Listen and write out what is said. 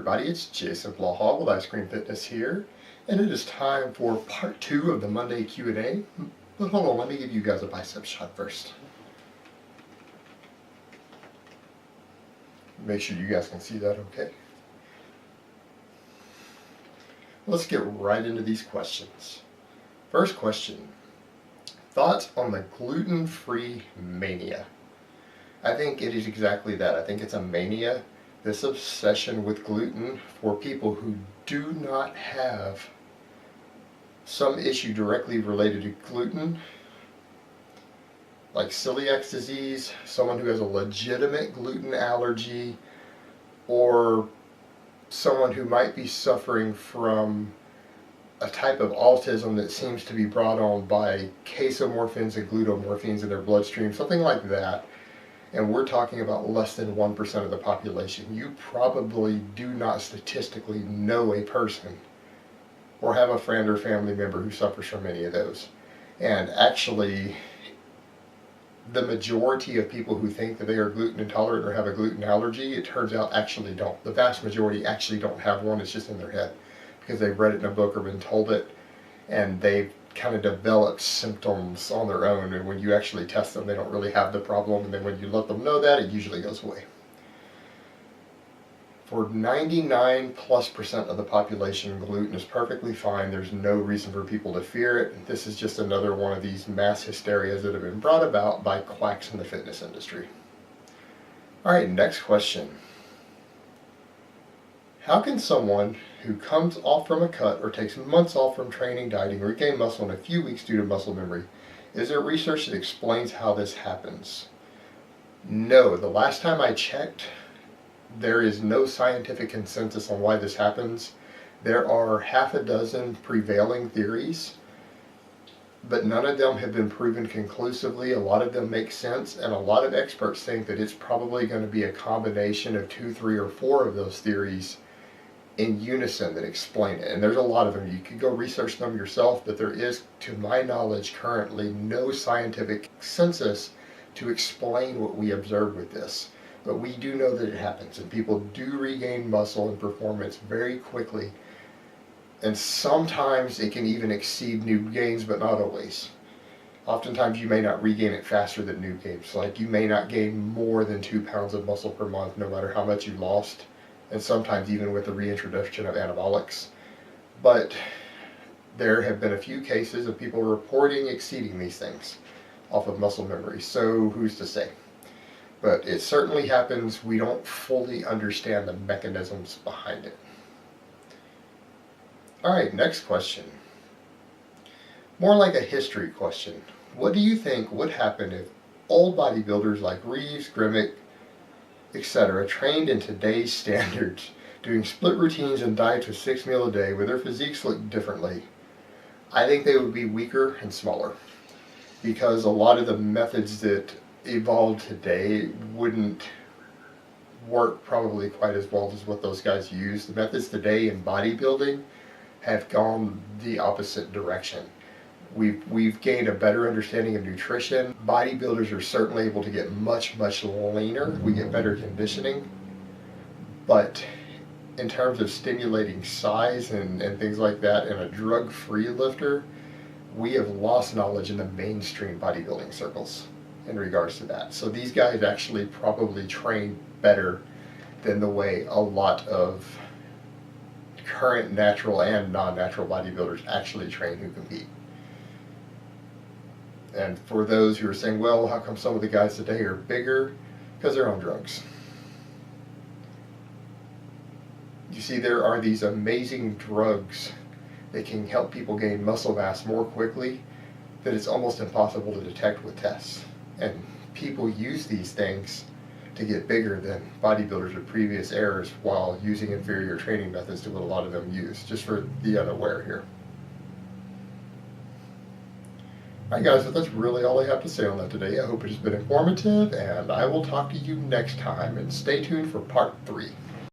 everybody, it's Jason Blaha with Ice Cream Fitness here, and it is time for part 2 of the Monday Q&A. But hold on, let me give you guys a bicep shot first. Make sure you guys can see that okay. Let's get right into these questions. First question, thoughts on the gluten-free mania? I think it is exactly that. I think it's a mania. This obsession with gluten for people who do not have some issue directly related to gluten, like celiac disease, someone who has a legitimate gluten allergy, or someone who might be suffering from a type of autism that seems to be brought on by casomorphins and glutamorphins in their bloodstream, something like that. And we're talking about less than 1% of the population. You probably do not statistically know a person or have a friend or family member who suffers from any of those. And actually, the majority of people who think that they are gluten intolerant or have a gluten allergy, it turns out actually don't. The vast majority actually don't have one. It's just in their head because they've read it in a book or been told it, and they've kind of develop symptoms on their own, and when you actually test them they don't really have the problem, and then when you let them know that, it usually goes away. For 99+% of the population, gluten is perfectly fine. There's no reason for people to fear it. This is just another one of these mass hysterias that have been brought about by quacks in the fitness industry. Alright, next question. How can someone who comes off from a cut or takes months off from training, dieting, regain muscle in a few weeks due to muscle memory? Is there research that explains how this happens? No. The last time I checked, there is no scientific consensus on why this happens. There are half a dozen prevailing theories, but none of them have been proven conclusively. A lot of them make sense, and a lot of experts think that it's probably going to be a combination of 2, 3, or 4 of those theories in unison that explain it. And there's a lot of them. You could go research them yourself, but there is, to my knowledge, currently no scientific consensus to explain what we observe with this. But we do know that it happens, and people do regain muscle and performance very quickly. And sometimes it can even exceed new gains, but not always. Oftentimes you may not regain it faster than new gains. Like you may not gain more than 2 pounds of muscle per month, no matter how much you lost. And sometimes even with the reintroduction of anabolics. But there have been a few cases of people reporting exceeding these things off of muscle memory. So who's to say? But it certainly happens. We don't fully understand the mechanisms behind it. Alright, next question. More like a history question. What do you think would happen if old bodybuilders like Reeves, Grimmick, etc. trained in today's standards, doing split routines and diets with 6 meals a day, where their physiques look differently? I think they would be weaker and smaller, because a lot of the methods that evolved today wouldn't work probably quite as well as what those guys use. The methods today in bodybuilding have gone the opposite direction. We've gained a better understanding of nutrition. Bodybuilders are certainly able to get much leaner. We get better conditioning. But in terms of stimulating size and things like that in a drug-free lifter, we have lost knowledge in the mainstream bodybuilding circles in regards to that. So these guys actually probably train better than the way a lot of current natural and non-natural bodybuilders actually train who compete. And for those who are saying, well, how come some of the guys today are bigger? Because they're on drugs. You see, there are these amazing drugs that can help people gain muscle mass more quickly that it's almost impossible to detect with tests. And people use these things to get bigger than bodybuilders of previous eras while using inferior training methods to what a lot of them use, just for the unaware here. Alright guys, so that's really all I have to say on that today. I hope it has been informative, and I will talk to you next time, and stay tuned for part 3.